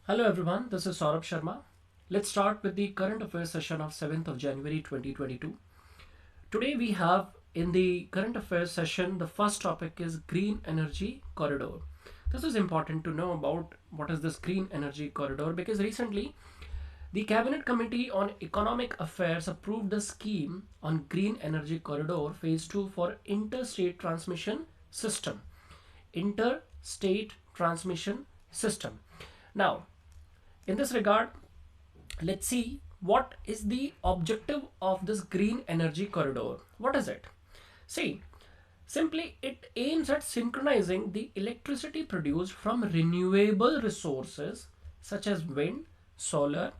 Hello everyone, this is Saurabh Sharma. Let's start with the current affairs session of 7th of January 2022. Today we have in the current affairs session the first topic is green energy corridor. This is important to know about what is this green energy corridor because recently the Cabinet Committee on Economic Affairs approved the scheme on green energy corridor phase 2 for interstate transmission system. Interstate transmission system. Now, in this regard, let's see what is the objective of this green energy corridor. What is it? See, simply it aims at synchronizing the electricity produced from renewable resources such as wind, solar,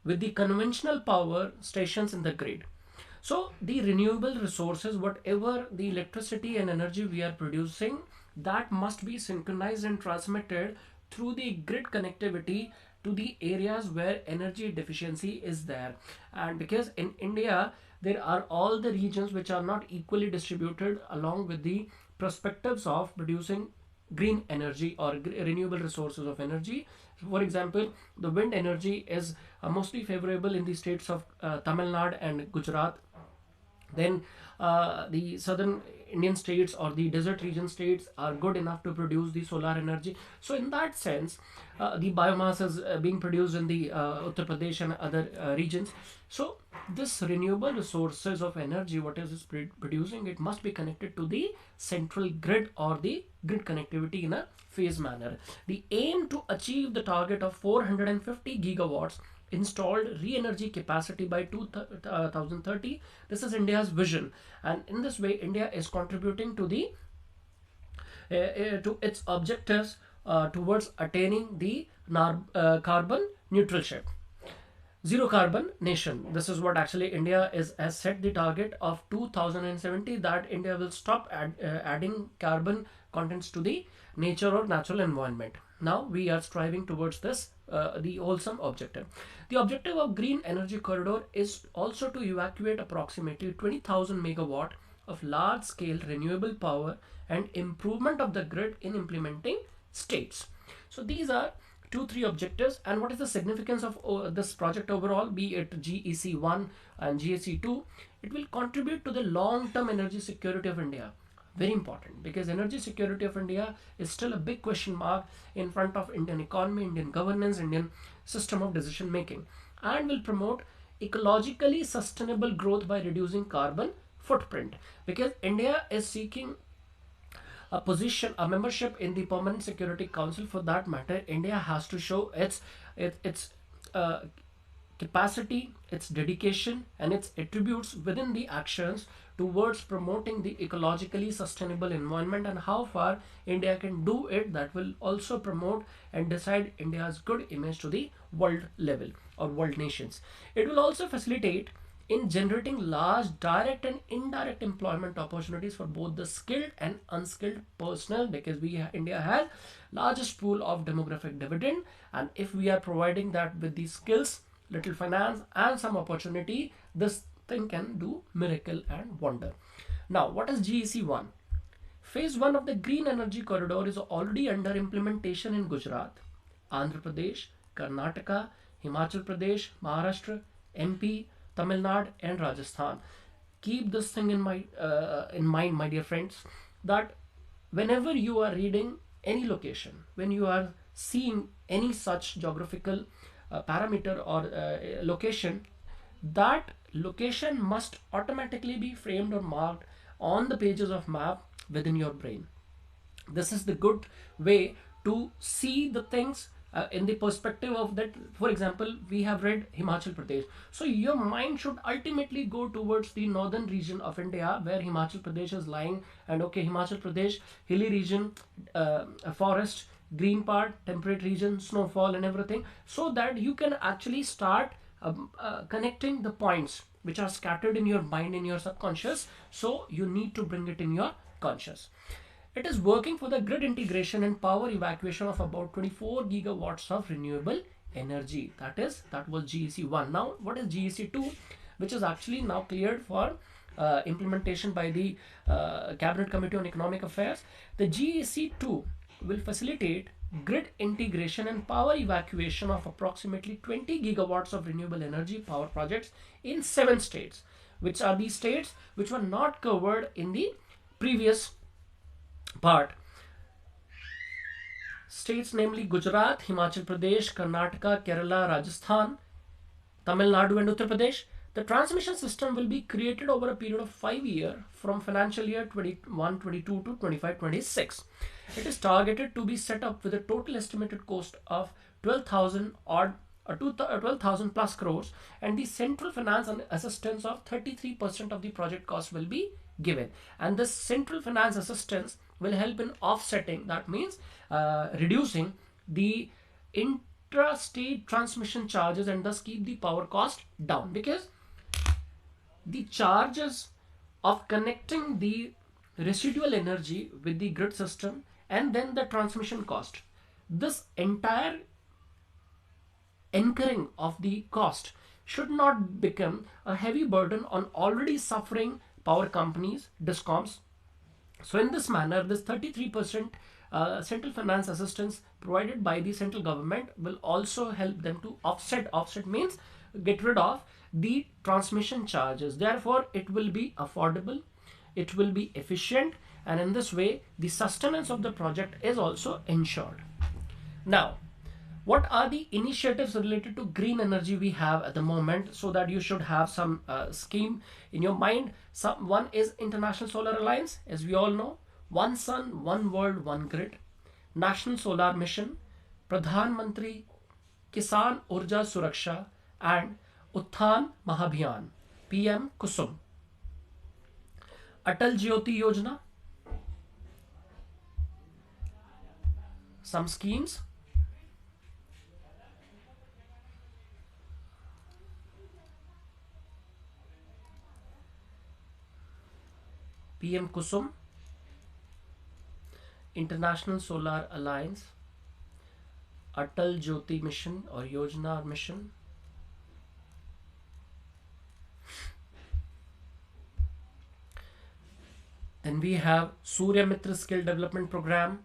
with the conventional power stations in the grid. So the renewable resources, whatever the electricity and energy we are producing, that must be synchronized and transmitted through the grid connectivity to the areas where energy deficiency is there. And because in India there are all the regions which are not equally distributed along with the perspectives of producing green energy or renewable resources of energy. For example, the wind energy is mostly favorable in the states of Tamil Nadu and Gujarat. Then the southern Indian states or the desert region states are good enough to produce the solar energy. So in that sense, the biomass is being produced in the Uttar Pradesh and other regions. So this renewable resources of energy, what is producing, it must be connected to the central grid or the grid connectivity in a phase manner. The aim to achieve the target of 450 gigawatts installed re-energy capacity by 2030. This is India's vision, and in this way India is contributing to the to its objectives towards attaining the carbon neutralship, zero carbon nation. This is what actually India has set the target of 2070, that India will stop adding carbon contents to the nature or natural environment. Now we are striving towards this the wholesome objective. The objective of green energy corridor is also to evacuate approximately 20,000 megawatt of large scale renewable power and improvement of the grid in implementing states. So these are 2-3 objectives. And what is the significance of this project overall, be it GEC1 and GEC2? It will contribute to the long term energy security of India. Very important, because energy security of India is still a big question mark in front of Indian economy, Indian governance, Indian system of decision making, and will promote ecologically sustainable growth by reducing carbon footprint, because India is seeking a position, a membership in the Permanent Security Council. For that matter, India has to show its uh, capacity, its dedication, and its attributes within the actions towards promoting the ecologically sustainable environment, and how far India can do it. That will also promote and decide India's good image to the world level or world nations. It will also facilitate in generating large direct and indirect employment opportunities for both the skilled and unskilled personnel, because India has largest pool of demographic dividend, and if we are providing that with the skills, little finance and some opportunity, this thing can do miracle and wonder. Now, what is GEC1? Phase 1 of the green energy corridor is already under implementation in Gujarat, Andhra Pradesh, Karnataka, Himachal Pradesh, Maharashtra, MP, Tamil Nadu and Rajasthan. Keep this thing in mind, my dear friends, that whenever you are reading any location, when you are seeing any such geographical parameter or location, that location must automatically be framed or marked on the pages of map within your brain. This is the good way to see the things in the perspective of that. For example, we have read Himachal Pradesh, so your mind should ultimately go towards the northern region of India where Himachal Pradesh is lying, and okay, Himachal Pradesh, hilly region, forest, green part, temperate region, snowfall and everything, so that you can actually start connecting the points which are scattered in your mind, in your subconscious. So you need to bring it in your conscious. It is working for the grid integration and power evacuation of about 24 gigawatts of renewable energy. That was GEC1. Now, what is GEC2, which is actually now cleared for implementation by the Cabinet Committee on Economic Affairs? The GEC2 will facilitate grid integration and power evacuation of approximately 20 gigawatts of renewable energy power projects in 7 states, which are the states which were not covered in the previous part. States namely Gujarat, Himachal Pradesh, Karnataka, Kerala, Rajasthan, Tamil Nadu and Uttar Pradesh. The transmission system will be created over a period of 5 years from financial year 21-22 to 25-26. It is targeted to be set up with a total estimated cost of 12,000 plus crores, and the central finance and assistance of 33% of the project cost will be given. And this central finance assistance will help in offsetting, that means reducing the intra-state transmission charges, and thus keep the power cost down, because the charges of connecting the residual energy with the grid system and then the transmission cost, this entire incurring of the cost should not become a heavy burden on already suffering power companies, discoms. So in this manner, this 33% central finance assistance provided by the central government will also help them to offset. Offset means get rid of the transmission charges. Therefore, it will be affordable, it will be efficient, and in this way, the sustenance of the project is also ensured. Now, what are the initiatives related to green energy we have at the moment, so that you should have some scheme in your mind? One is International Solar Alliance, as we all know, One Sun, One World, One Grid, National Solar Mission, Pradhan Mantri Kisan Urja Suraksha, and Uthan Mahabhiyan, PM Kusum, Atal Jyoti Yojana, some schemes. PM Kusum, International Solar Alliance, Atal Jyoti Mission or Yojana or Mission, then we have Surya Mitra Skill Development Program,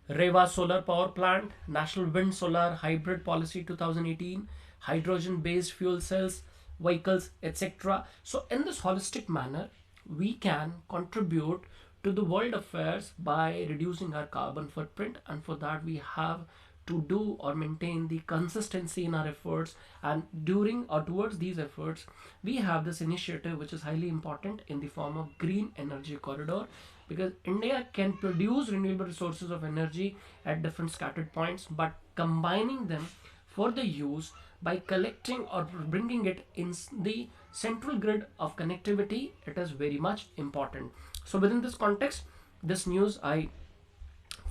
Rewa Solar Power Plant, National Wind Solar Hybrid Policy 2018, hydrogen based fuel cells, vehicles, etc. So in this holistic manner, we can contribute to the world affairs by reducing our carbon footprint, and for that we have to do or maintain the consistency in our efforts, and during or towards these efforts we have this initiative which is highly important in the form of green energy corridor, because India can produce renewable resources of energy at different scattered points, but combining them for the use by collecting or bringing it in the central grid of connectivity, it is very much important. So within this context, this news I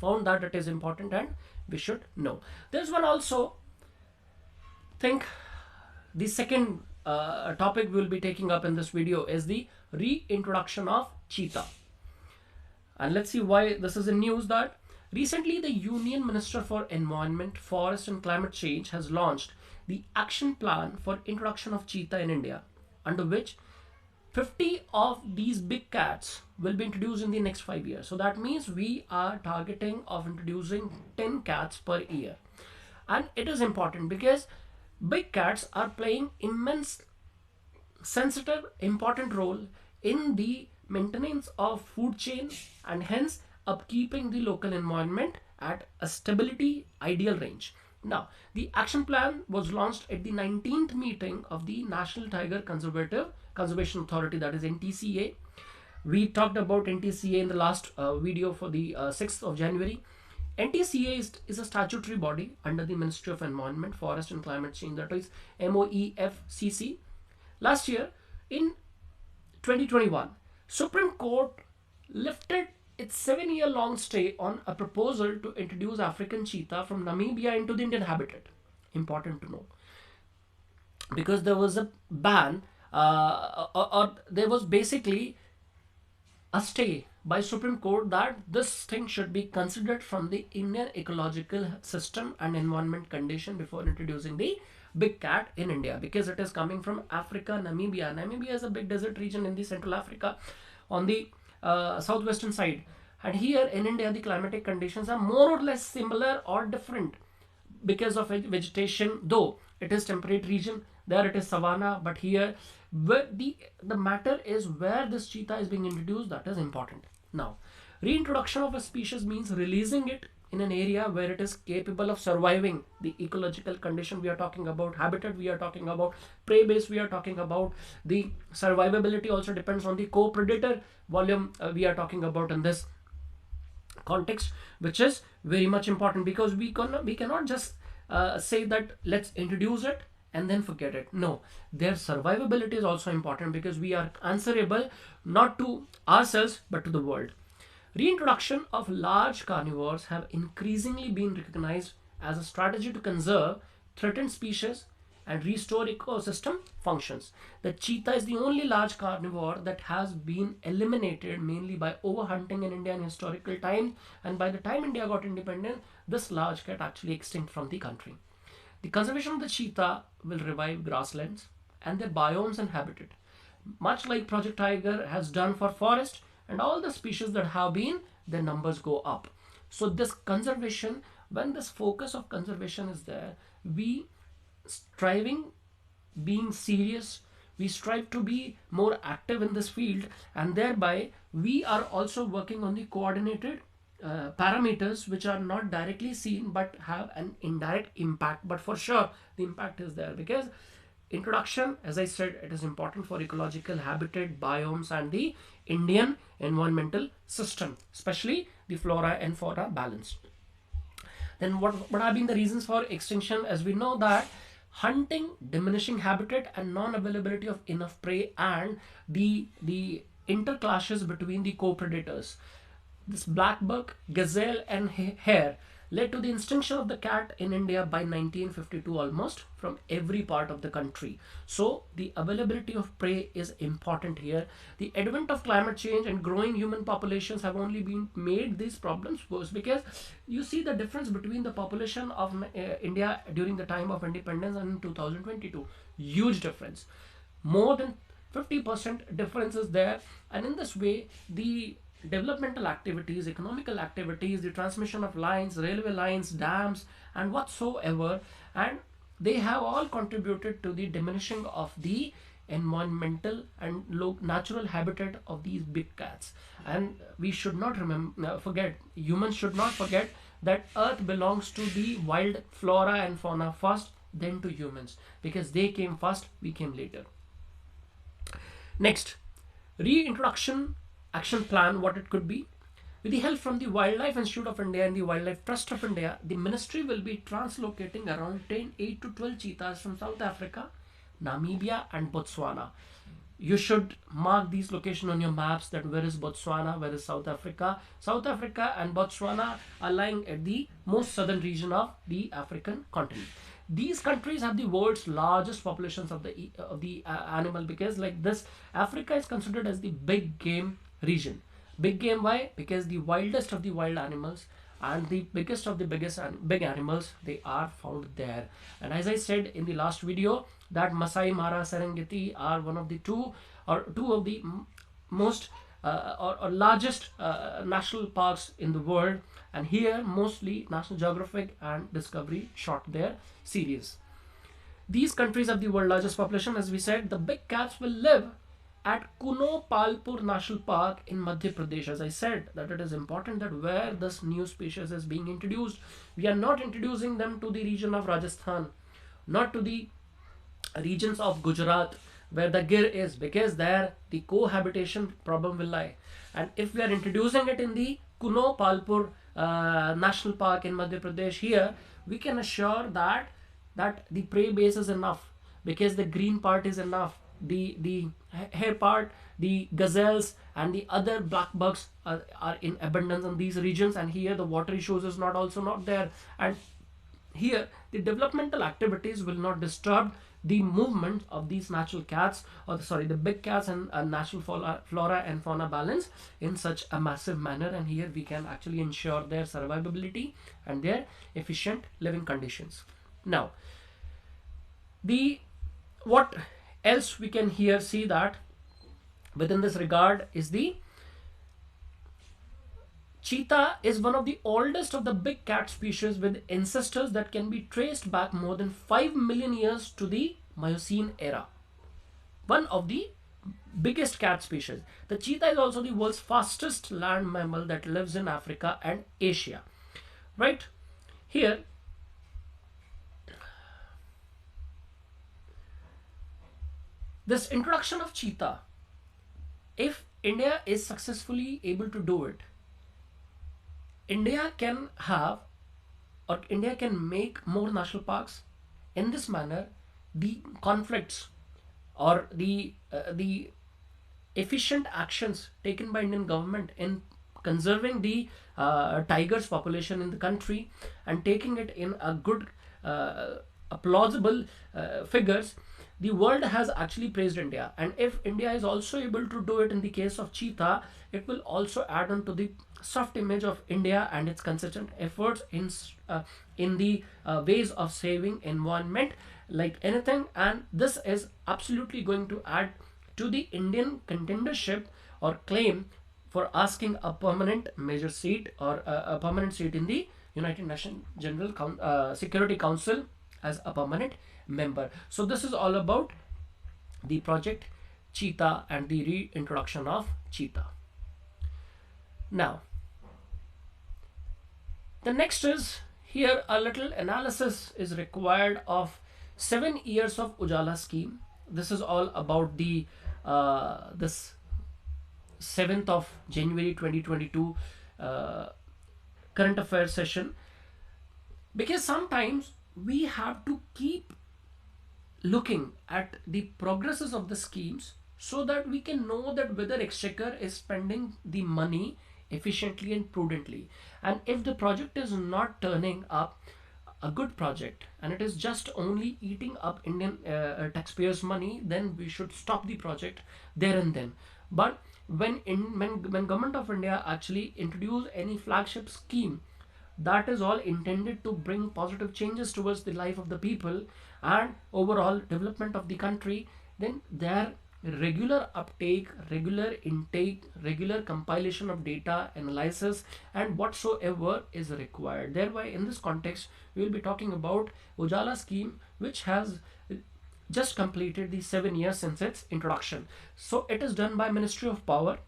found that it is important and we should know. There's one also think the second topic we will be taking up in this video is the reintroduction of cheetah. And let's see why this is in news. That recently the Union Minister for Environment, Forest and Climate Change has launched the action plan for introduction of cheetah in India, under which 50 of these big cats will be introduced in the next 5 years. So that means we are targeting of introducing 10 cats per year. And it is important because big cats are playing immense sensitive important role in the maintenance of food chain, and hence upkeeping the local environment at a stability ideal range. Now, the action plan was launched at the 19th meeting of the National Tiger Conservation Authority, that is NTCA. We talked about NTCA in the last video for the 6th of January. NTCA is a statutory body under the Ministry of Environment, Forest and Climate Change, that is MOEFCC. Last year, in 2021, Supreme Court lifted its 7-year-long stay on a proposal to introduce African cheetah from Namibia into the Indian habitat. Important to know, because there was a ban or there was basically a stay by Supreme Court that this thing should be considered from the Indian ecological system and environment condition before introducing the big cat in India, because it is coming from Africa, Namibia. Namibia is a big desert region in the Central Africa on the southwestern side, And here in India, the climatic conditions are more or less similar or different because of vegetation, though it is temperate region, there it is savanna, but here where the matter is where this cheetah is being introduced, that is important. Now, reintroduction of a species means releasing it in an area where it is capable of surviving the ecological condition we are talking about, habitat we are talking about, prey base we are talking about. The survivability also depends on the co-predator volume we are talking about in this context, which is very much important, because we cannot just say that let's introduce it and then forget it. No, their survivability is also important, because we are answerable not to ourselves but to the world. Reintroduction of large carnivores have increasingly been recognized as a strategy to conserve threatened species and restore ecosystem functions. The cheetah is the only large carnivore that has been eliminated mainly by overhunting in India in historical times, and by the time India got independent, this large cat actually extinct from the country. The conservation of the cheetah will revive grasslands and their biomes and habitat, much like Project Tiger has done for forest, and all the species that have been, their numbers go up. So this conservation, when this focus of conservation is there, we striving, being serious, we strive to be more active in this field, and thereby we are also working on the coordinated parameters which are not directly seen but have an indirect impact, but for sure the impact is there, because introduction, as I said, it is important for ecological habitat, biomes, and the Indian environmental system, especially the flora and fauna balance. Then what have been the reasons for extinction? As we know that hunting, diminishing habitat, and non-availability of enough prey, and the interclashes between the co-predators, this black buck, gazelle, and hare led to the extinction of the cat in India by 1952, almost from every part of the country. So the availability of prey is important here. The advent of climate change and growing human populations have only been made these problems worse, because you see the difference between the population of India during the time of independence and in 2022. Huge difference. More than 50% difference is there, and in this way the developmental activities, economical activities, the transmission of lines, railway lines, dams, and whatsoever, and they have all contributed to the diminishing of the environmental and natural habitat of these big cats. And we should not forget, humans should not forget that earth belongs to the wild flora and fauna first, then to humans, because they came first, we came later. Next, reintroduction action plan, what it could be. With the help from the Wildlife Institute of India and the Wildlife Trust of India, the ministry will be translocating around 8 to 12 cheetahs from South Africa, Namibia, and Botswana. You should mark these locations on your maps, that where is Botswana, where is South Africa. South Africa and Botswana are lying at the most southern region of the African continent. These countries have the world's largest populations of the animal, because like this, Africa is considered as the big game region. Big game, why? Because the wildest of the wild animals and the biggest of the big animals, they are found there. And as I said in the last video, that Masai Mara, Serengeti are one of the two of the most or largest national parks in the world, and here mostly National Geographic and Discovery shot their series. These countries have the world's largest population. As we said, the big cats will live at Kuno Palpur National Park in Madhya Pradesh. As I said, that it is important that where this new species is being introduced, we are not introducing them to the region of Rajasthan, not to the regions of Gujarat where the Gir is, because there the cohabitation problem will lie. And if we are introducing it in the Kuno Palpur National Park in Madhya Pradesh, here we can assure that the prey base is enough, because the green part is enough. The hare part, the gazelles, and the other black bugs are in abundance in these regions, and here the water issues is not there, and here the developmental activities will not disturb the movement of these natural cats, or the big cats, and natural flora and fauna balance in such a massive manner. And here we can actually ensure their survivability and their efficient living conditions. Now, what else we can here see that within this regard is the Cheetah is one of the oldest of the big cat species with ancestors that can be traced back more than 5 million years to the Miocene era. One of the biggest cat species. The cheetah is also the world's fastest land mammal that lives in Africa and Asia. Right? Here, this introduction of cheetah, if India is successfully able to do it, India can have or India can make more national parks. In this manner, the conflicts or the efficient actions taken by Indian government in conserving the tigers population in the country and taking it in a good a plausible figures, the world has actually praised India. And if India is also able to do it in the case of cheetah, it will also add on to the soft image of India and its consistent efforts in the ways of saving environment like anything. And this is absolutely going to add to the Indian contendership or claim for asking a permanent major seat or a permanent seat in the United Nations General Security Council as a permanent member. So this is all about the project Cheetah and the reintroduction of cheetah. Now, the next is here a little analysis is required of 7 years of Ujala scheme. This is all about the this 7th of January 2022 current affairs session, because sometimes we have to keep looking at the progresses of the schemes so that we can know that whether exchequer is spending the money efficiently and prudently. And if the project is not turning up a good project and it is just only eating up Indian taxpayers money, then we should stop the project there and then. But when government of India actually introduce any flagship scheme that is all intended to bring positive changes towards the life of the people and overall development of the country, then their regular uptake, regular intake, regular compilation of data, analysis and whatsoever is required. Thereby, in this context, we will be talking about Ujala scheme, which has just completed the 7 years since its introduction. So it is done by Ministry of Power.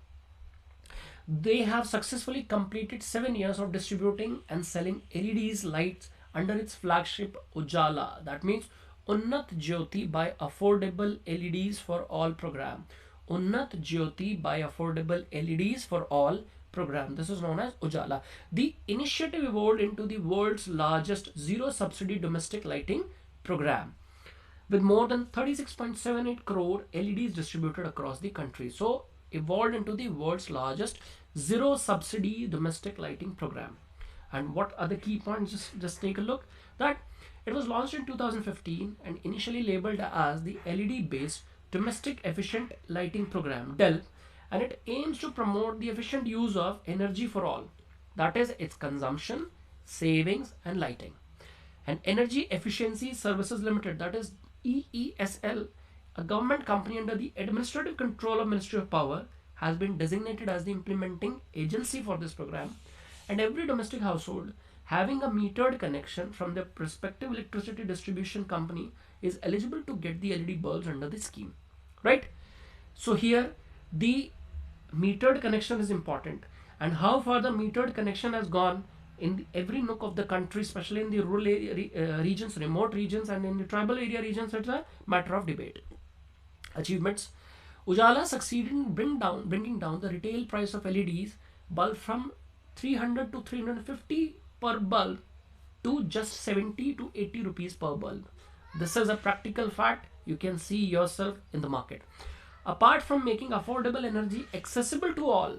They have successfully completed 7 years of distributing and selling LEDs lights under its flagship Ujala. That means Unnat Jyoti by Affordable LEDs for All program. Unnat Jyoti by Affordable LEDs for All program. This is known as Ujala. The initiative evolved into the world's largest zero subsidy domestic lighting program, with more than 36.78 crore LEDs distributed across the country. So evolved into the world's largest zero subsidy domestic lighting program. And what are the key points? Just take a look. That it was launched in 2015 and initially labeled as the LED based domestic efficient lighting program DELP, and it aims to promote the efficient use of energy for all, that is its consumption, savings and lighting. And Energy Efficiency Services Limited, that is EESL, a government company under the administrative control of Ministry of Power, has been designated as the implementing agency for this program. And every domestic household having a metered connection from their prospective electricity distribution company is eligible to get the LED bulbs under the scheme. Right? So here the metered connection is important, and how far the metered connection has gone in every nook of the country, especially in the rural regions, remote regions and in the tribal area regions, it's a matter of debate. Achievements: Ujala succeeded in bringing down the retail price of LEDs bulb from 300 to 350 per bulb to just 70 to 80 rupees per bulb. This is a practical fact. You can see yourself in the market. Apart from making affordable energy accessible to all,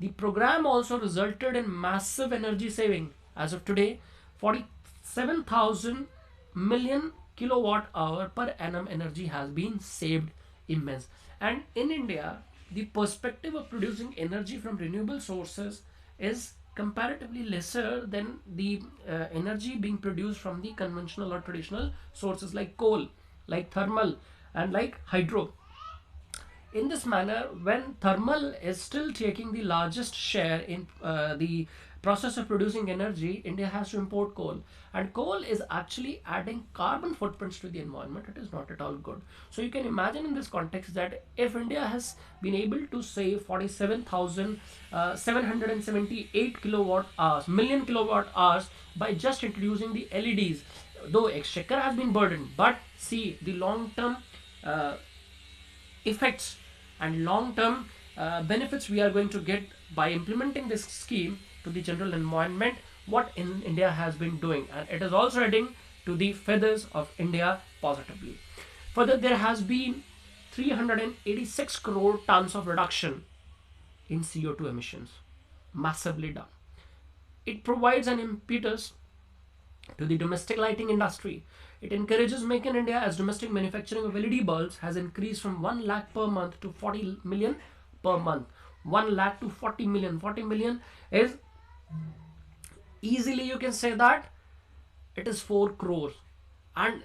the program also resulted in massive energy saving. As of today, 47,000 million kilowatt hour per annum energy has been saved. Immense. And in India, the perspective of producing energy from renewable sources is comparatively lesser than the energy being produced from the conventional or traditional sources like coal, like thermal and like hydro. in this manner, when thermal is still taking the largest share in the process of producing energy, India has to import coal, and coal is actually adding carbon footprints to the environment. It is not at all good. So you can imagine in this context that if India has been able to save 47,778 kilowatt hours, million kilowatt hours, by just introducing the LEDs, though exchequer has been burdened, but see the long term effects and long-term benefits we are going to get by implementing this scheme to the general environment, what in India has been doing, and it is also adding to the feathers of India positively. Further, there has been 386 crore tons of reduction in CO2 emissions, massively done. It provides an impetus to the domestic lighting industry. It encourages Make in India, as domestic manufacturing of LED bulbs has increased from 1 lakh per month to 40 million per month. 1 lakh to 40 million. 40 million is easily, you can say that it is 4 crores, and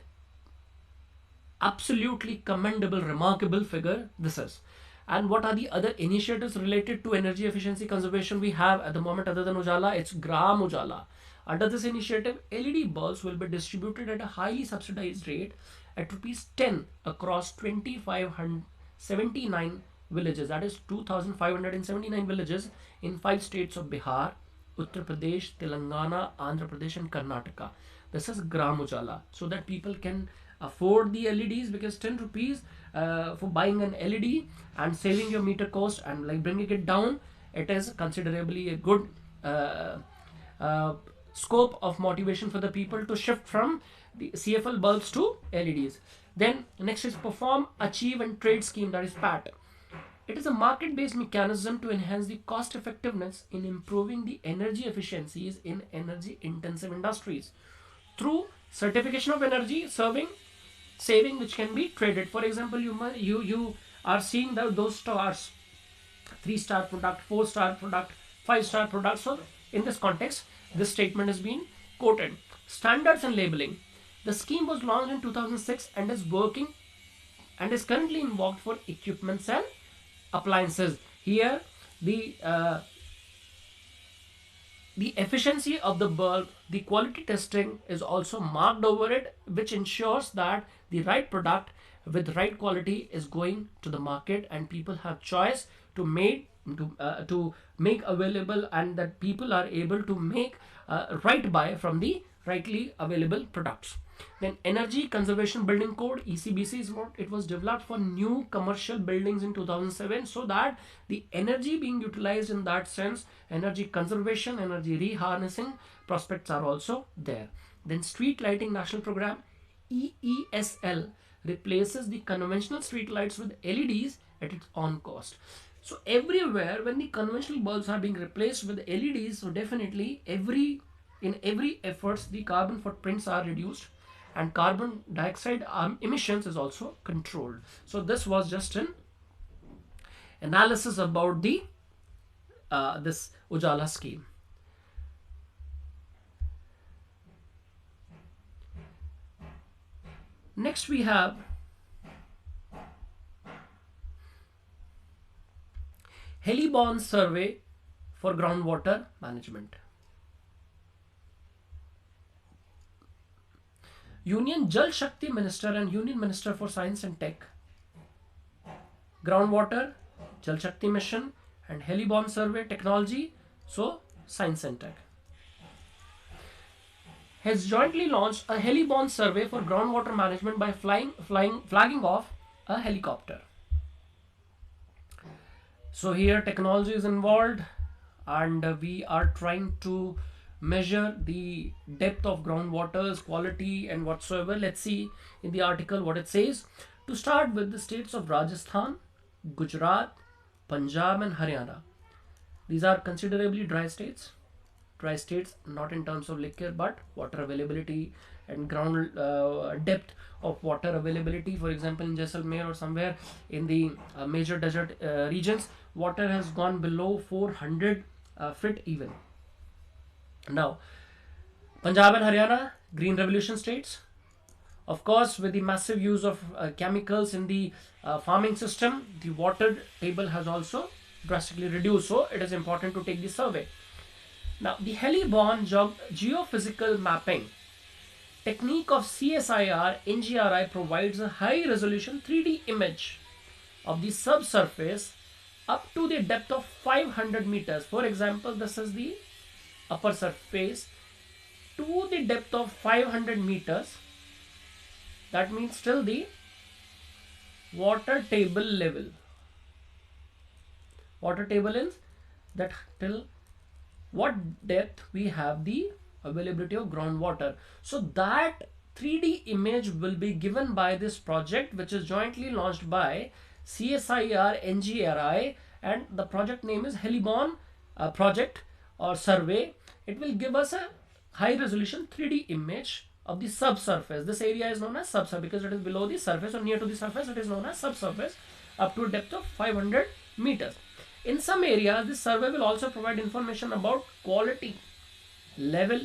absolutely commendable, remarkable figure this is. And what are the other initiatives related to energy efficiency conservation we have at the moment other than Ujala? It's Gram Ujala. Under this initiative, LED bulbs will be distributed at a highly subsidized rate at rupees 10 across 2,579 villages, that is 2,579 villages in 5 states of Bihar, Uttar Pradesh, Telangana, Andhra Pradesh and Karnataka. This is Gram Ujala, so that people can afford the LEDs, because 10 rupees for buying an LED and saving your meter cost and like bringing it down, it is considerably a good scope of motivation for the people to shift from the CFL bulbs to LEDs. Then next is Perform, Achieve and Trade scheme, that is PAT. It is a market-based mechanism to enhance the cost effectiveness in improving the energy efficiencies in energy-intensive industries through certification of energy saving which can be traded. For example, you are seeing those stars, 3-star product, 4-star product, 5-star product. So in this context, this statement has been quoted. Standards and labeling. The scheme was launched in 2006 and is working and is currently invoked for equipments and appliances. Here the efficiency of the bulb, the quality testing is also marked over it, which ensures that the right product with right quality is going to the market and people have choice to make available, and that people are able to make right buy from the rightly available products. Then Energy Conservation Building Code, ECBC, is what it was developed for new commercial buildings in 2007, so that the energy being utilized in that sense, energy conservation, energy reharnessing prospects are also there. Then Street Lighting National Program, EESL, replaces the conventional street lights with LEDs at its own cost. So everywhere when the conventional bulbs are being replaced with LEDs, so definitely in every efforts the carbon footprints are reduced and carbon dioxide emissions is also controlled. So this was just an analysis about the this Ujala scheme. Next we have Heli-Bond survey for groundwater management. Union Jal Shakti Minister and Union Minister for Science and Tech, Groundwater, Jal Shakti Mission and Heli-Bond survey technology, so Science and Tech, has jointly launched a Heli-Bond survey for groundwater management by flagging off a helicopter. So here technology is involved and we are trying to measure the depth of groundwater's quality and whatsoever. Let's see in the article what it says. To start with, the states of Rajasthan, Gujarat, Punjab and Haryana. These are considerably dry states. Dry states not in terms of liquor but water availability and ground depth of water availability. For example, in Jaisalmer or somewhere in the major desert regions, water has gone below 400 feet even. Now, Punjab and Haryana, Green Revolution states. Of course, with the massive use of chemicals in the farming system, the water table has also drastically reduced. So it is important to take the survey. Now, the Heli-Bond geophysical mapping technique of CSIR NGRI provides a high resolution 3D image of the subsurface up to the depth of 500 meters. For example, this is the upper surface to the depth of 500 meters. That means till the water table level. Water table is that till what depth we have the availability of groundwater. So that 3D image will be given by this project, which is jointly launched by CSIR NGRI, and the project name is Heli-Bond project or survey. It will give us a high resolution 3D image of the subsurface. This area is known as subsurface because it is below the surface or near to the surface. It is known as subsurface up to a depth of 500 meters. In some areas, this survey will also provide information about quality, level,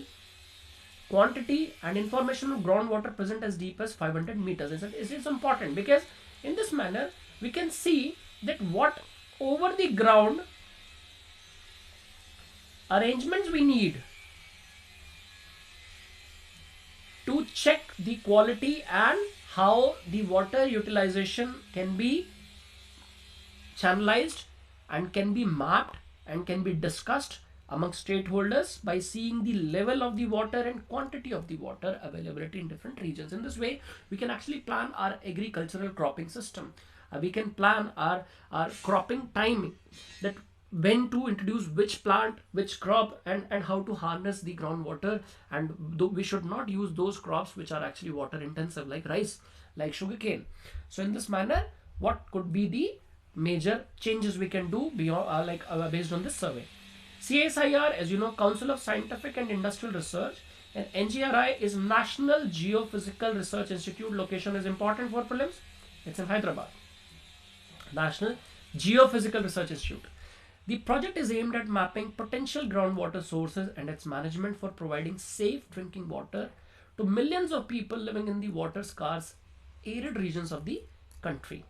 quantity and information of groundwater present as deep as 500 meters. It is important because in this manner we can see that what over the ground arrangements we need to check the quality and how the water utilization can be channelized and can be mapped and can be discussed among stakeholders by seeing the level of the water and quantity of the water availability in different regions. In this way, we can actually plan our agricultural cropping system. We can plan our cropping timing, that when to introduce which plant, which crop, and how to harness the groundwater. And we should not use those crops which are actually water intensive, like rice, like sugarcane. So in this manner, what could be the major changes we can do beyond based on this survey? CSIR, as you know, Council of Scientific and Industrial Research, and NGRI is National Geophysical Research Institute. Location is important for prelims. It's in Hyderabad. National Geophysical Research Institute. The project is aimed at mapping potential groundwater sources and its management for providing safe drinking water to millions of people living in the water-scarce arid regions of the country.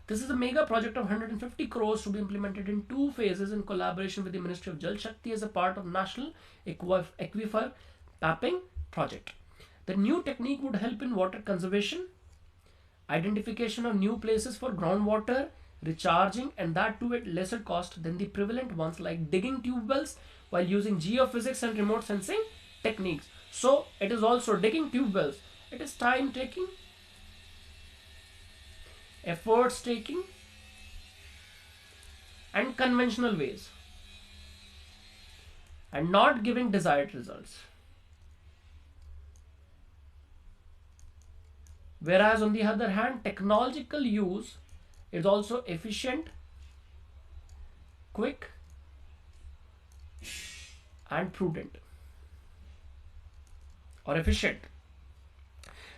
This is a mega project of 150 crores to be implemented in 2 phases in collaboration with the Ministry of Jal Shakti as a part of National Aquifer Mapping Project. The new technique would help in water conservation, identification of new places for groundwater recharging, and that too at lesser cost than the prevalent ones like digging tube wells while using geophysics and remote sensing techniques. So it is also digging tube wells. It is time taking, efforts taking, and conventional ways, and not giving desired results. Whereas on the other hand, technological use is also efficient, quick, and prudent, or efficient.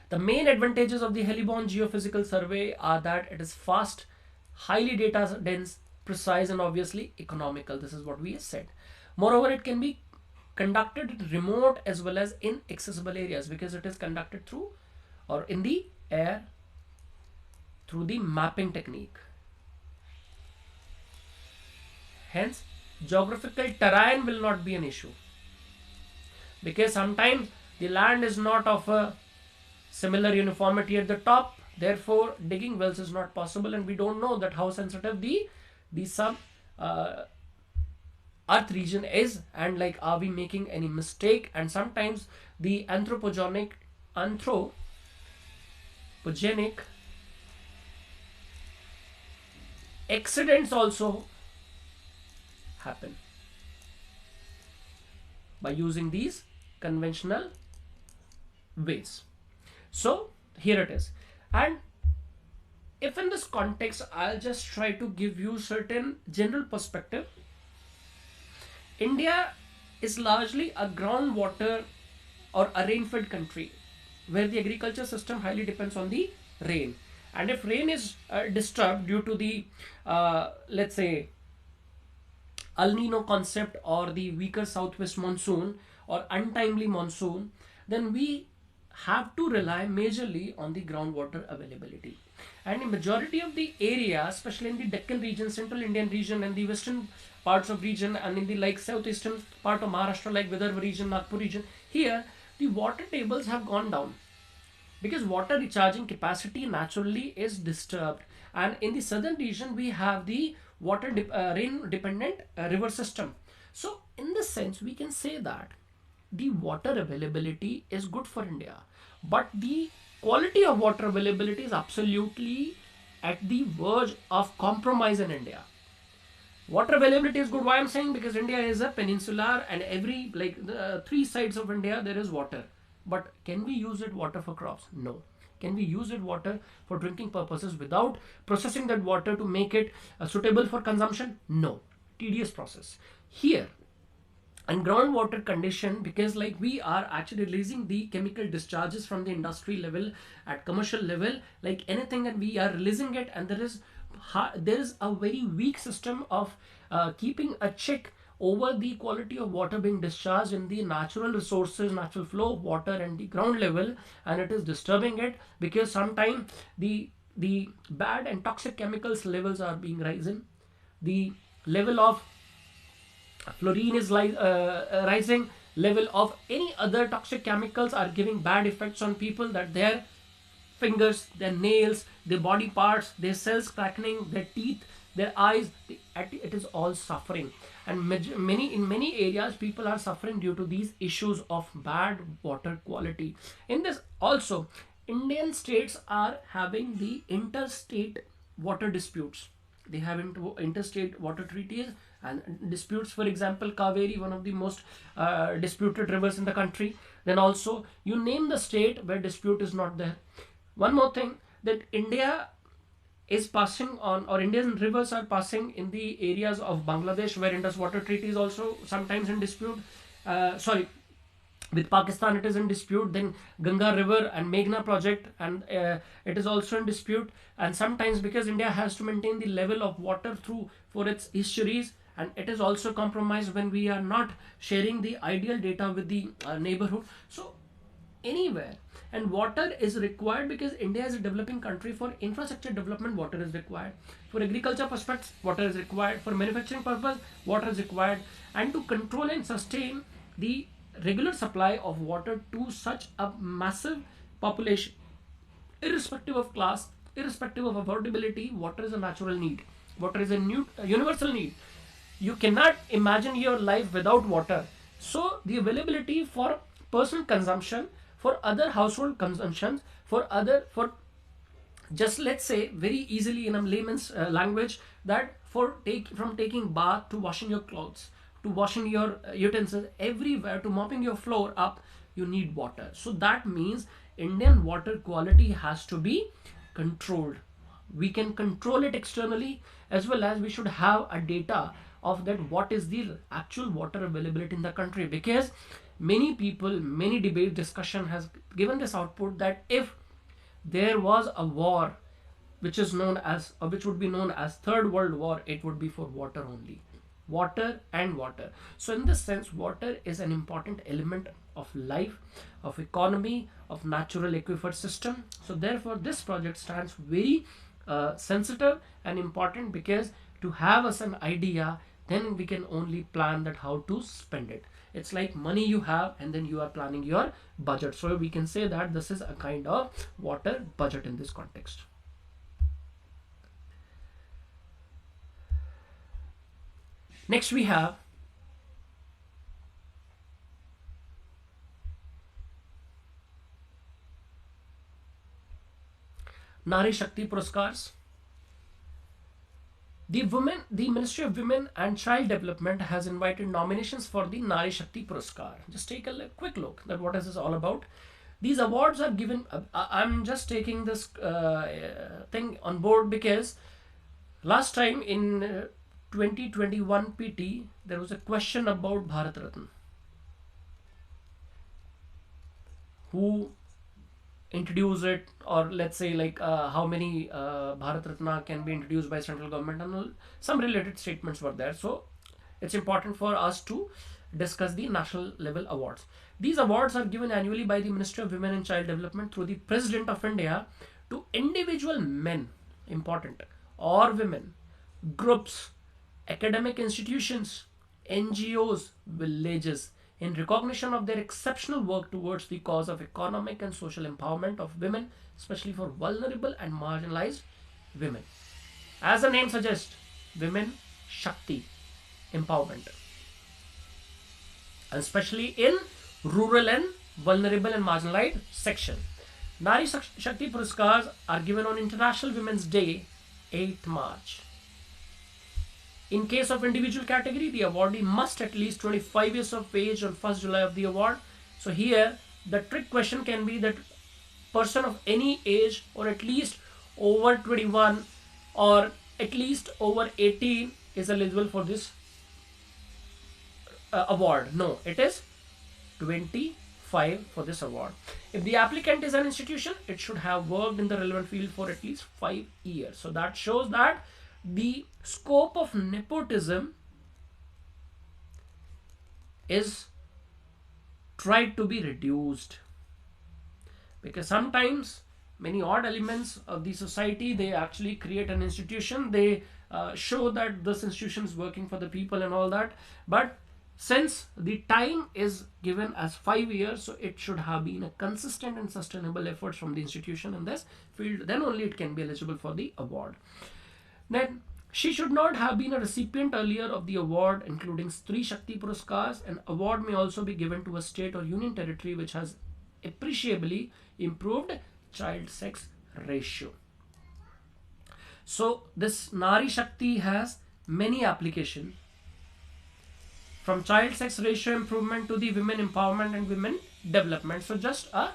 The main advantages of the Heli-Bond geophysical survey are that it is fast, highly data dense, precise, and obviously economical. This is what we said. Moreover, it can be conducted at remote as well as inaccessible areas because it is conducted through or in the air through the mapping technique. Hence, geographical terrain will not be an issue because sometimes the land is not of a similar uniformity at the top. Therefore, digging wells is not possible, and we don't know that how sensitive the sub earth region is, and like are we making any mistake. And sometimes the anthropogenic accidents also happen by using these conventional ways. So here it is. And if in this context I'll just try to give you certain general perspective. India is largely a groundwater or a rain-fed country where the agriculture system highly depends on the rain. And if rain is disturbed due to the let's say El Nino concept or the weaker southwest monsoon or untimely monsoon, then we have to rely majorly on the groundwater availability. And in majority of the area, especially in the Deccan region, central Indian region, and the western parts of region, and in the like southeastern part of Maharashtra, like Vidarbha region, Nagpur region, here the water tables have gone down because water recharging capacity naturally is disturbed. And in the southern region, we have the rain dependent river system. So in this sense, we can say that the water availability is good for India, but the quality of water availability is absolutely at the verge of compromise in India. Water availability is good. Why I'm saying? Because India is a peninsular, and every like the three sides of India there is water. But can we use it water for crops? No. Can we use it water for drinking purposes without processing that water to make it suitable for consumption? No. Tedious process. Here, and groundwater condition, because like we are actually releasing the chemical discharges from the industry level at commercial level like anything, and we are releasing it, and there is a very weak system of keeping a check over the quality of water being discharged in the natural resources, natural flow of water and the ground level, and it is disturbing it because sometimes the bad and toxic chemicals levels are being risen, the level of fluorine is rising, level of any other toxic chemicals are giving bad effects on people, that their fingers, their nails, their body parts, their cells cracking, their teeth, their eyes, it is all suffering. And in many areas people are suffering due to these issues of bad water quality. In this also, Indian states are having the interstate water disputes. They have interstate water treaties and disputes. For example, Kaveri, one of the most disputed rivers in the country. Then also, you name the state where dispute is not there. One more thing, that India is passing on, or Indian rivers are passing in the areas of Bangladesh, where Indus Water Treaty is also sometimes in dispute. With Pakistan it is in dispute. Then Ganga River and Meghna project, and it is also in dispute. And sometimes because India has to maintain the level of water through for its estuaries, and it is also compromised when we are not sharing the ideal data with the neighborhood. So anywhere, and water is required because India is a developing country. For infrastructure development, water is required. For agriculture perspectives, water is required. For manufacturing purpose, water is required. And to control and sustain the regular supply of water to such a massive population, irrespective of class, irrespective of affordability, water is a natural need. Water is a universal need. You cannot imagine your life without water. So the availability for personal consumption, for other household consumptions, for just let's say very easily in a layman's language, that from taking bath to washing your clothes, to washing your utensils, everywhere, to mopping your floor up, you need water. So that means Indian water quality has to be controlled. We can control it externally, as well as we should have a data of that what is the actual water availability in the country. Because many people, many debate, discussion has given this output that if there was a war which is known as, or which would be known as Third World War, it would be for water only. Water and water. So in this sense, water is an important element of life, of economy, of natural aquifer system. So therefore this project stands very sensitive and important, because to have us an idea, then we can only plan that how to spend it. It's like money you have and then you are planning your budget. So we can say that this is a kind of water budget in this context. Next we have Nari Shakti Puraskars. The Ministry of Women and Child Development has invited nominations for the Nari Shakti Puraskar. Just take a quick look at what is this all about. These awards are given. I'm just taking this thing on board because last time in 2021 PT there was a question about Bharat Ratna. Who introduce it, or let's say like how many Bharat Ratna can be introduced by central government, and some related statements were there. So it's important for us to discuss the national level awards. These awards are given annually by the Ministry of Women and Child Development through the President of India to individual men, important, or women, groups, academic institutions, NGOs, villages, in recognition of their exceptional work towards the cause of economic and social empowerment of women, especially for vulnerable and marginalized women. As the name suggests, women Shakti, empowerment, and especially in rural and vulnerable and marginalized section. Nari Shakti Puraskars are given on International Women's Day, 8th March. In case of individual category, the awardee must at least 25 years of age on 1st July of the award. So here, the trick question can be that person of any age or at least over 21 or at least over 18 is eligible for this award. No, it is 25 for this award. If the applicant is an institution, it should have worked in the relevant field for at least 5 years. So that shows that the scope of nepotism is tried to be reduced, because sometimes many odd elements of the society, they actually create an institution, they show that this institution is working for the people and all that, but since the time is given as 5 years, so it should have been a consistent and sustainable efforts from the institution in this field, then only it can be eligible for the award. Then she should not have been a recipient earlier of the award, including Stree Shakti Puraskars. An award may also be given to a state or union territory which has appreciably improved child sex ratio. So this Nari Shakti has many applications, from child sex ratio improvement to the women empowerment and women development. So just a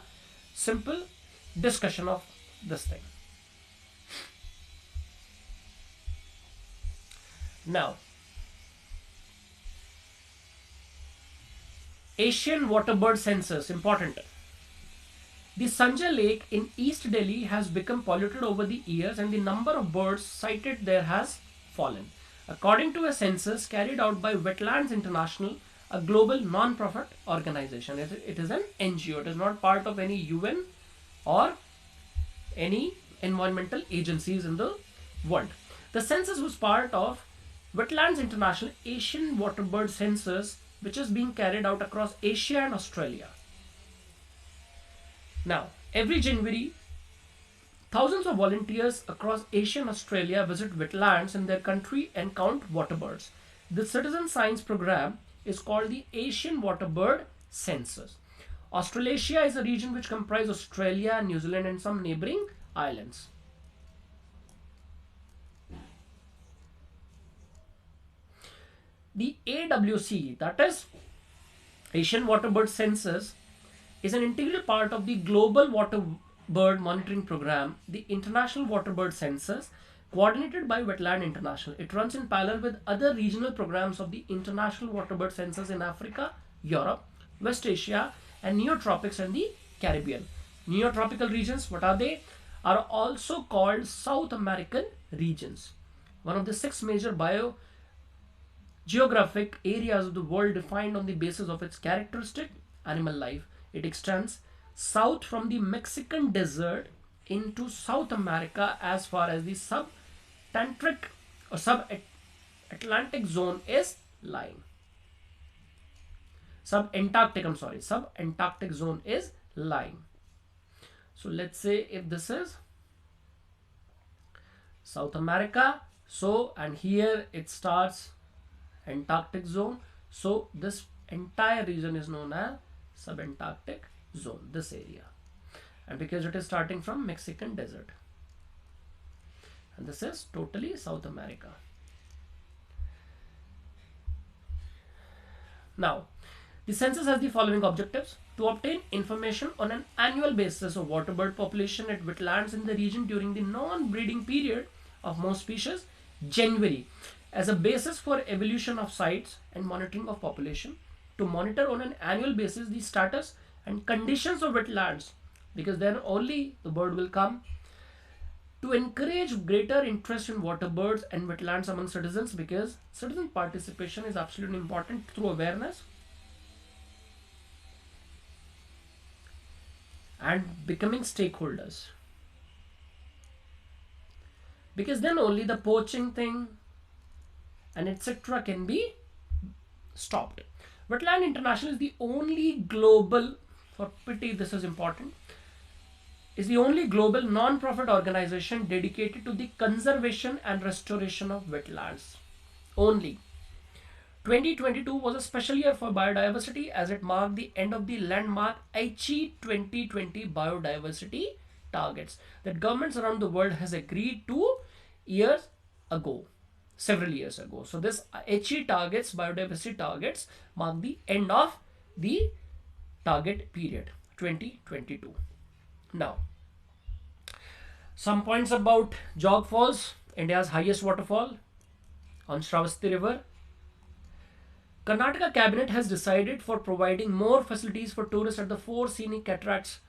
simple discussion of this thing. Now, Asian waterbird census, important. The Sanjay Lake in East Delhi has become polluted over the years and the number of birds sighted there has fallen. According to a census carried out by Wetlands International, a global non-profit organization. It is an NGO. It is not part of any UN or any environmental agencies in the world. The census was part of Wetlands International Asian Waterbird Census, which is being carried out across Asia and Australia. Now, every January, thousands of volunteers across Asia and Australia visit wetlands in their country and count waterbirds. The citizen science program is called the Asian Waterbird Census. Australasia is a region which comprises Australia, New Zealand and some neighboring islands. The AWC, that is Asian Waterbird Census, is an integral part of the Global Waterbird Monitoring Program, the International Waterbird Census, coordinated by Wetland International. It runs in parallel with other regional programs of the International Waterbird Census in Africa, Europe, West Asia, and Neotropics and the Caribbean. Neotropical regions, what are they? Are also called South American regions. One of the 6 major geographic areas of the world defined on the basis of its characteristic animal life. It extends south from the Mexican desert into South America as far as the subantarctic or subantarctic zone is lying. Subantarctic zone is lying. So let's say if this is South America, so and here it starts Antarctic zone, so this entire region is known as subantarctic zone, this area, and because it is starting from Mexican desert, and this is totally South America. Now, the census has the following objectives: to obtain information on an annual basis of waterbird population at wetlands in the region during the non-breeding period of most species, January, as a basis for evolution of sites and monitoring of population, to monitor on an annual basis the status and conditions of wetlands, because then only the bird will come, to encourage greater interest in water birds and wetlands among citizens, because citizen participation is absolutely important through awareness, and becoming stakeholders, because then only the poaching thing and etc. can be stopped. Wetland International is the only global, for pity this is important, is the only global non-profit organization dedicated to the conservation and restoration of wetlands. Only. 2022 was a special year for biodiversity as it marked the end of the landmark Aichi 2020 biodiversity targets that governments around the world has agreed to years ago, several years ago. So this Aichi targets, biodiversity targets, mark the end of the target period 2022. Now, some points about Jog Falls, India's highest waterfall on Shravasti River. Karnataka cabinet has decided for providing more facilities for tourists at the 4 scenic cataracts,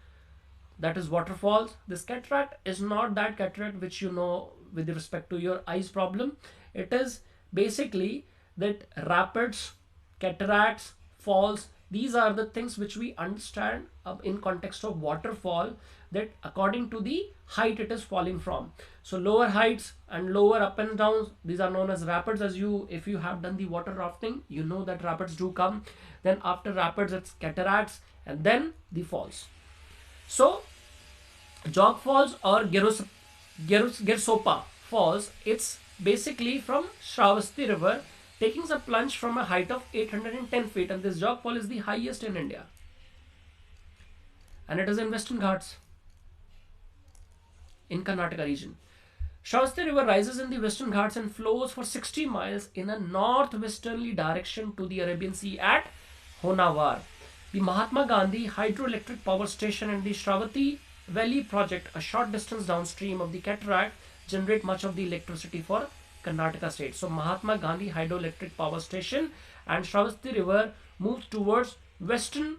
that is waterfalls. This cataract is not that cataract which you know with respect to your eyes problem. It is basically that rapids, cataracts, falls, these are the things which we understand in context of waterfall, that according to the height it is falling from. So lower heights and lower up and downs, these are known as rapids. As you, if you have done the water rafting, you know that rapids do come. Then after rapids it's cataracts and then the falls. So Jog Falls or Gersopa Falls, it's basically from Shravasti River, taking a plunge from a height of 810 feet, and this Jog Fall is the highest in India, and it is in Western Ghats in Karnataka region. Shravasti River rises in the Western Ghats and flows for 60 miles in a northwesterly direction to the Arabian Sea at Honavar. The Mahatma Gandhi hydroelectric power station and the Shravati Valley project, a short distance downstream of the cataract, generate much of the electricity for Karnataka state. So Mahatma Gandhi hydroelectric power station and Shravasti River moves towards western.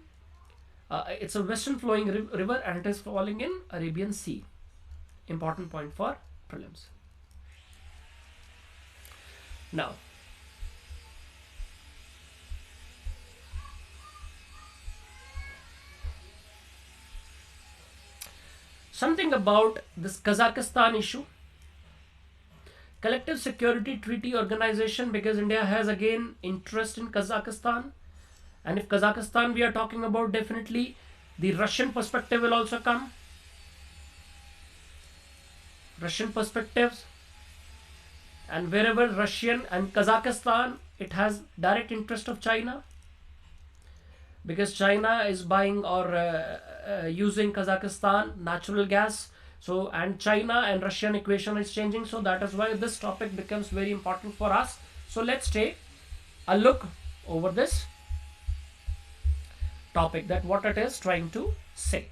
It's a western flowing river and it is falling in Arabian Sea. Important point for prelims. Now, something about this Kazakhstan issue. Collective Security Treaty Organization, because India has again interest in Kazakhstan, and if Kazakhstan we are talking about, definitely the Russian perspective will also come. Russian perspectives, and wherever Russian and Kazakhstan, it has direct interest of China, because China is buying or using Kazakhstan natural gas. So, and China and Russian equation is changing, so that is why this topic becomes very important for us. So let's take a look over this topic, that what it is trying to say.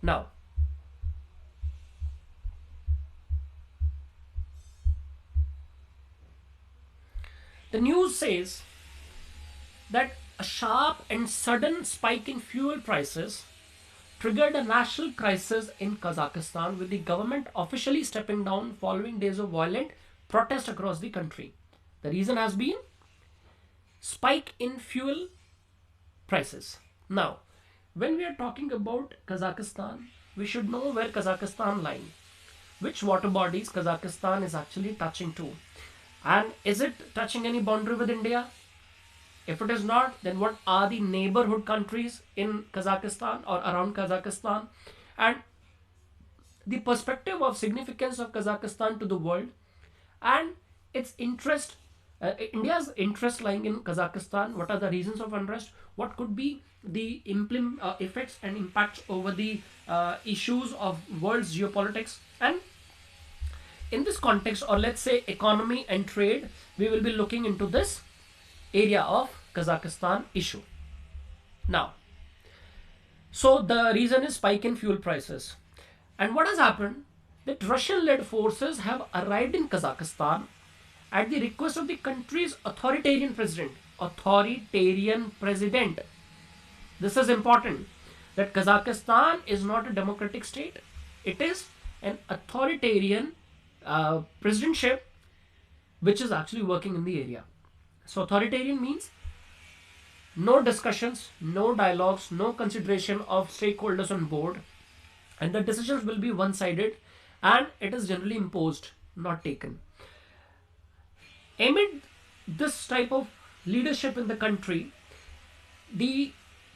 Now, the news says that a sharp and sudden spike in fuel prices triggered a national crisis in Kazakhstan, with the government officially stepping down following days of violent protest across the country. The reason has been spike in fuel prices. Now, when we are talking about Kazakhstan, we should know where Kazakhstan lies, which water bodies Kazakhstan is actually touching to, and is it touching any boundary with India? If it is not, then what are the neighborhood countries in Kazakhstan or around Kazakhstan, and the perspective of significance of Kazakhstan to the world, and its interest, India's interest lying in Kazakhstan. What are the reasons of unrest? What could be the effects and impacts over the issues of world's geopolitics? And in this context, or let's say economy and trade, we will be looking into this area of Kazakhstan issue. Now, so the reason is spike in fuel prices. And what has happened? That Russian-led forces have arrived in Kazakhstan at the request of the country's authoritarian president. Authoritarian president. This is important, that Kazakhstan is not a democratic state. It is an authoritarian presidentship which is actually working in the area. So authoritarian means No discussions, no dialogues, no consideration of stakeholders on board, and the decisions will be one-sided, and it is generally imposed, not taken. Amid this type of leadership in the country, the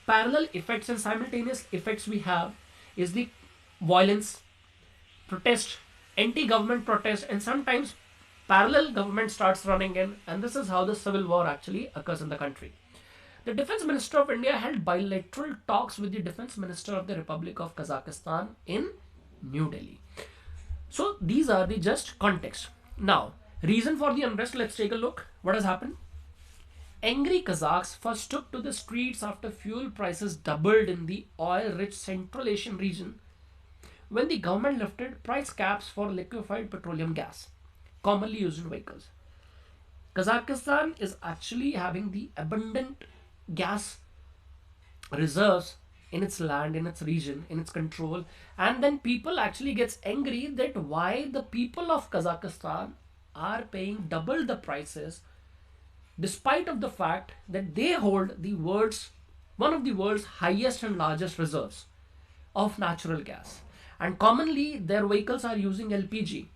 parallel effects and simultaneous effects we have is the violence, protest, anti-government protest, and sometimes parallel government starts running in, and this is how the civil war actually occurs in the country. The Defense Minister of India held bilateral talks with the Defense Minister of the Republic of Kazakhstan in New Delhi. So these are the just context. Now, reason for the unrest, let's take a look. What has happened? Angry Kazakhs first took to the streets after fuel prices doubled in the oil-rich Central Asian region when the government lifted price caps for liquefied petroleum gas, commonly used in vehicles. Kazakhstan is actually having the abundant gas reserves in its land, in its region, in its control, and then people actually gets angry that why the people of Kazakhstan are paying double the prices despite of the fact that they hold the world's one of the world's highest and largest reserves of natural gas, and commonly their vehicles are using LPG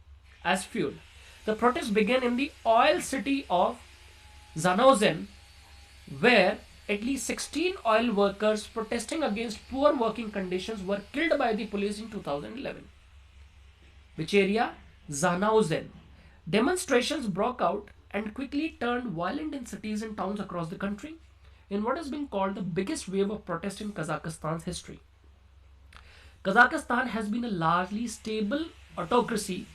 as fuel. The protests began in the oil city of Zhanaozen, where at least 16 oil workers protesting against poor working conditions were killed by the police in 2011. Which area? Zhanaozen. Demonstrations broke out and quickly turned violent in cities and towns across the country in what has been called the biggest wave of protest in Kazakhstan's history. Kazakhstan has been a largely stable autocracy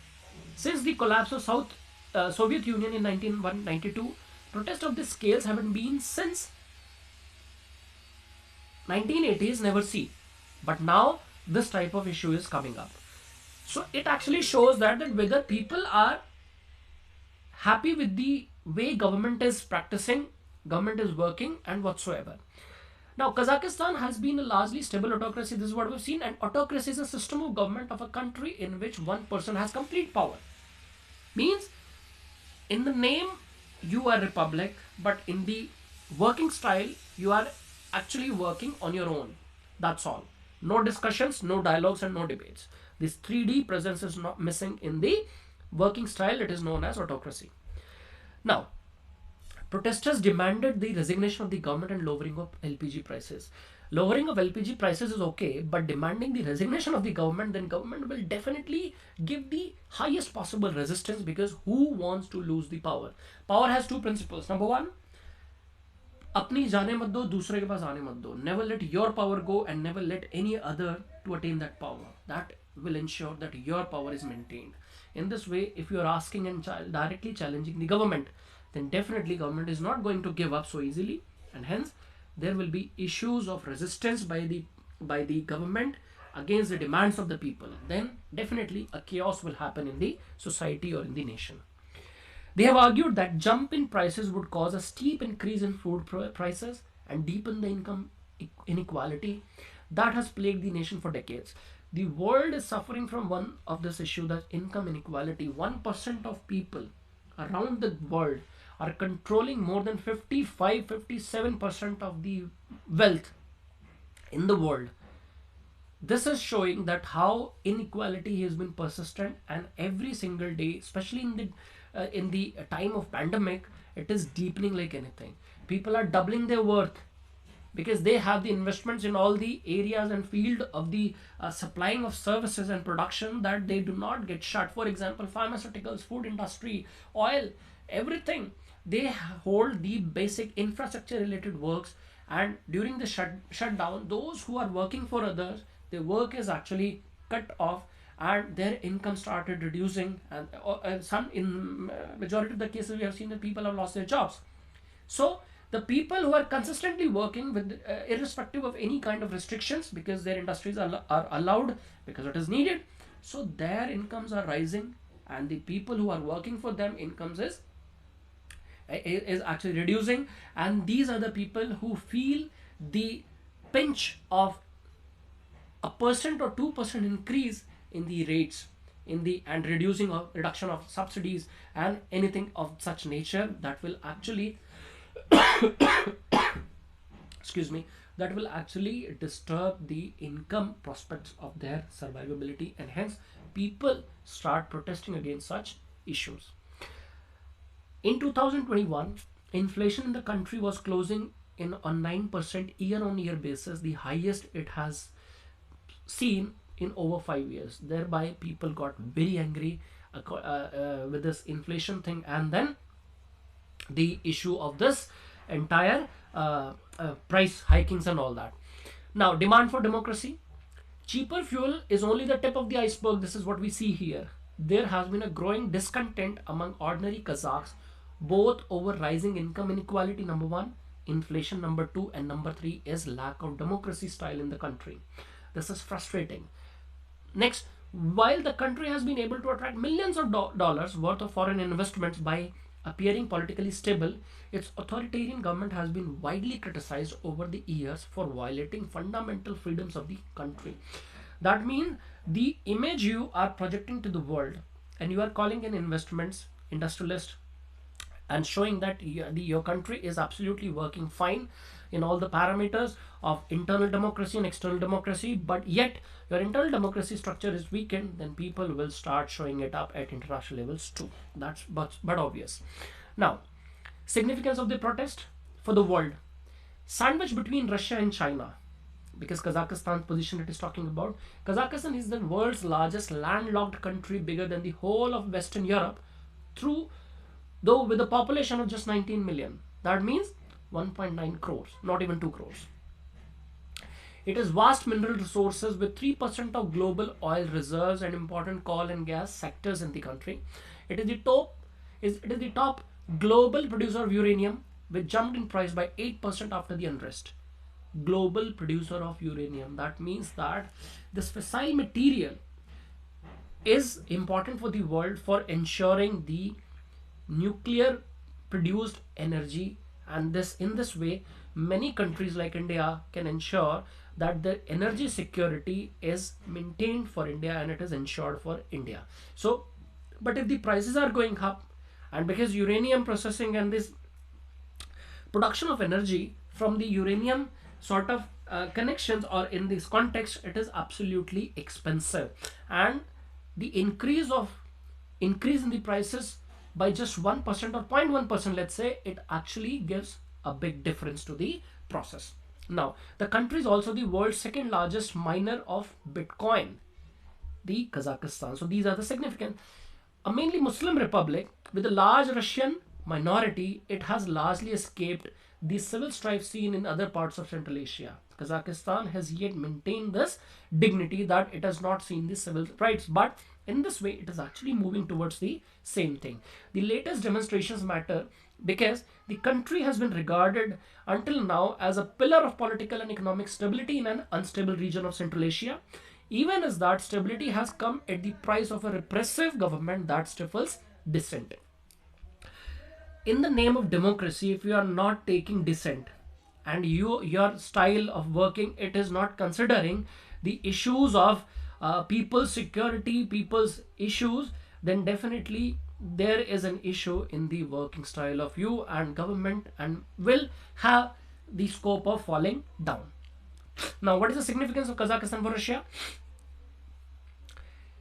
since the collapse of Soviet Union in 1992. Protests of this scales haven't been since 1980s, never see. But now this type of issue is coming up. So it actually shows that whether people are happy with the way government is practicing, government is working, and whatsoever. Now, Kazakhstan has been a largely stable autocracy. This is what we've seen. And autocracy is a system of government of a country in which one person has complete power. Means, in the name, you are republic, but in the working style, you are actually working on your own. That's all. No discussions, no dialogues, and no debates. This 3D presence is not missing in the working style. It is known as autocracy. Now, protesters demanded the resignation of the government and lowering of LPG prices. Lowering of LPG prices is okay, but demanding the resignation of the government, then government will definitely give the highest possible resistance, because who wants to lose the power? Power has two principles. Number one, अपनी जाने मत दो, दूसरे के पास आने मत दो. Never let your power go and never let any other to attain that power. That will ensure that your power is maintained. In this way, if you are asking and directly challenging the government, then definitely government is not going to give up so easily, and hence there will be issues of resistance by the government against the demands of the people. Then definitely a chaos will happen in the society or in the nation. They have argued that jump in prices would cause a steep increase in food prices and deepen the income inequality that has plagued the nation for decades. The world is suffering from one of this issue, that income inequality. 1% of people around the world are controlling more than 55-57% of the wealth in the world. This is showing that how inequality has been persistent, and every single day, especially in the time of pandemic, it is deepening like anything. People are doubling their worth because they have the investments in all the areas and field of the supplying of services and production, that they do not get shut. For example, pharmaceuticals, food industry, oil, everything. They hold the basic infrastructure related works, and during the shutdown, those who are working for others, their work is actually cut off and their income started reducing, and some in majority of the cases we have seen that people have lost their jobs. So the people who are consistently working with irrespective of any kind of restrictions, because their industries are allowed, because it is needed, so their incomes are rising, and the people who are working for them, incomes is actually reducing, and these are the people who feel the pinch of a percent or 2% increase in the rates, and reduction of subsidies and anything of such nature that will actually excuse me, that will actually disturb the income prospects of their survivability, and hence people start protesting against such issues. In 2021, inflation in the country was closing in on 9% year on year basis, the highest it has seen in over 5 years. Thereby people got very angry with this inflation thing, and then the issue of this entire price hikings and all that. Now, demand for democracy. Cheaper fuel is only the tip of the iceberg. This is what we see here. There has been a growing discontent among ordinary Kazakhs, both over rising income inequality, number one, inflation, number two, and number three is lack of democracy style in the country. This is frustrating. Next, while the country has been able to attract millions of dollars worth of foreign investments by appearing politically stable, its authoritarian government has been widely criticized over the years for violating fundamental freedoms of the country. That means the image you are projecting to the world, and you are calling in investments, industrialists, and showing that your country is absolutely working fine in all the parameters of internal democracy and external democracy, but yet your internal democracy structure is weakened, then people will start showing it up at international levels too. That's but obvious. Now, significance of the protest for the world. Sandwich between Russia and China, because Kazakhstan's position it is talking about. Kazakhstan is the world's largest landlocked country, bigger than the whole of Western Europe, though with a population of just 19 million. That means 1.9 crores, not even 2 crores. It has vast mineral resources with 3% of global oil reserves and important coal and gas sectors in the country. It is the top global producer of uranium, which jumped in price by 8% after the unrest. Global producer of uranium. That means that this fissile material is important for the world for ensuring the nuclear produced energy, and in this way many countries like India can ensure that the energy security is maintained for India and it is ensured for India. So, but if the prices are going up, and because uranium processing and this production of energy from the uranium sort of connections, or in this context, it is absolutely expensive, and the increase in the prices by just 1% or 0.1%, let's say, it actually gives a big difference to the process. Now, the country is also the world's second largest miner of Bitcoin, the Kazakhstan. So these are the significant. A mainly Muslim republic with a large Russian minority, it has largely escaped the civil strife seen in other parts of Central Asia. Kazakhstan has yet maintained this dignity that it has not seen the civil rights, but in this way it is actually moving towards the same thing. The latest demonstrations matter because the country has been regarded until now as a pillar of political and economic stability in an unstable region of Central Asia, even as that stability has come at the price of a repressive government that stifles dissent. In the name of democracy, if you are not taking dissent, and your style of working, it is not considering the issues of people's security, people's issues, then definitely there is an issue in the working style of you and government, and will have the scope of falling down. Now, what is the significance of Kazakhstan for Russia?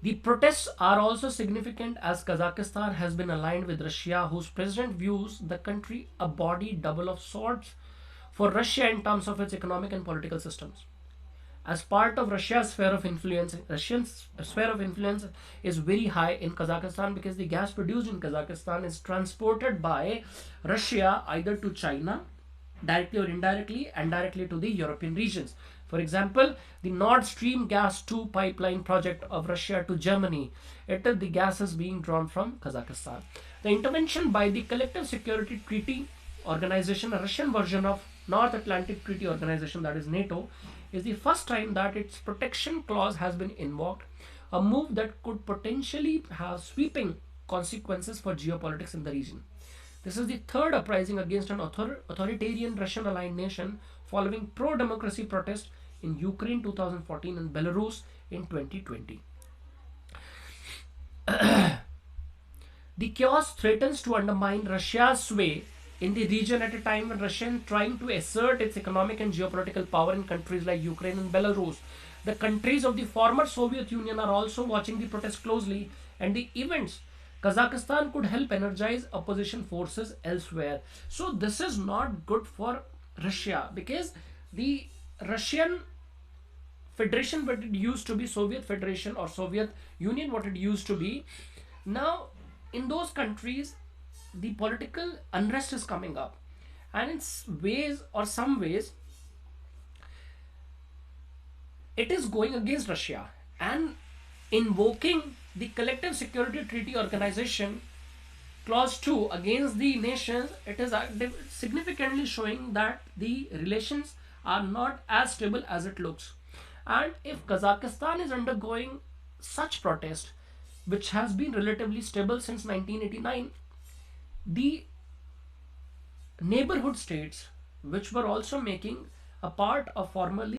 The protests are also significant as Kazakhstan has been aligned with Russia, whose president views the country a body double of sorts for Russia in terms of its economic and political systems. As part of Russia's sphere of influence, Russia's sphere of influence is very high in Kazakhstan because the gas produced in Kazakhstan is transported by Russia either to China, directly or indirectly, and directly to the European regions. For example, the Nord Stream gas 2 pipeline project of Russia to Germany, the gas is being drawn from Kazakhstan. The intervention by the Collective Security Treaty Organization, a Russian version of North Atlantic Treaty Organization, that is NATO, is the first time that its protection clause has been invoked, a move that could potentially have sweeping consequences for geopolitics in the region. This is the third uprising against an authoritarian Russian aligned nation following pro-democracy protests in Ukraine 2014 and Belarus in 2020. The chaos threatens to undermine Russia's sway in the region at a time when Russia is trying to assert its economic and geopolitical power in countries like Ukraine and Belarus. The countries of the former Soviet Union are also watching the protests closely, and the events. Kazakhstan could help energize opposition forces elsewhere. So this is not good for Russia, because the Russian Federation, what it used to be, Soviet Federation or Soviet Union, what it used to be, now in those countries the political unrest is coming up, and in ways or some ways it is going against Russia, and invoking the Collective Security Treaty Organization clause 2 against the nations, it is significantly showing that the relations are not as stable as it looks. And if Kazakhstan is undergoing such protest, which has been relatively stable since 1989, the neighborhood states, which were also making a part of formerly